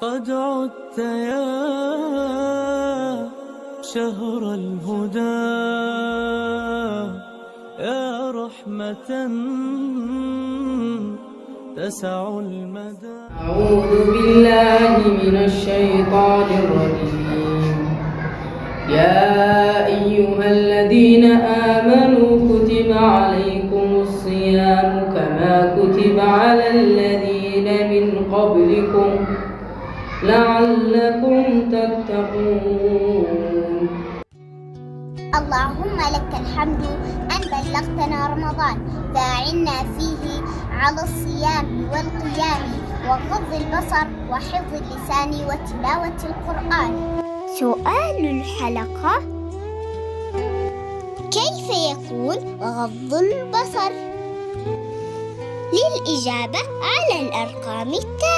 قد عدت يا شهر الهدى، يا رحمة تسع المدى. أعوذ بالله من الشيطان الرجيم. يا أيها الذين آمنوا كتب عليكم الصيام كما كتب على الذين من قبلكم لعلكم تتقون. اللهم لك الحمد أن بلغتنا رمضان، فأعنا فيه على الصيام والقيام وغض البصر وحفظ اللسان وتلاوة القرآن. سؤال الحلقة: كيف يكون غض البصر؟ للإجابة على الأرقام التالية: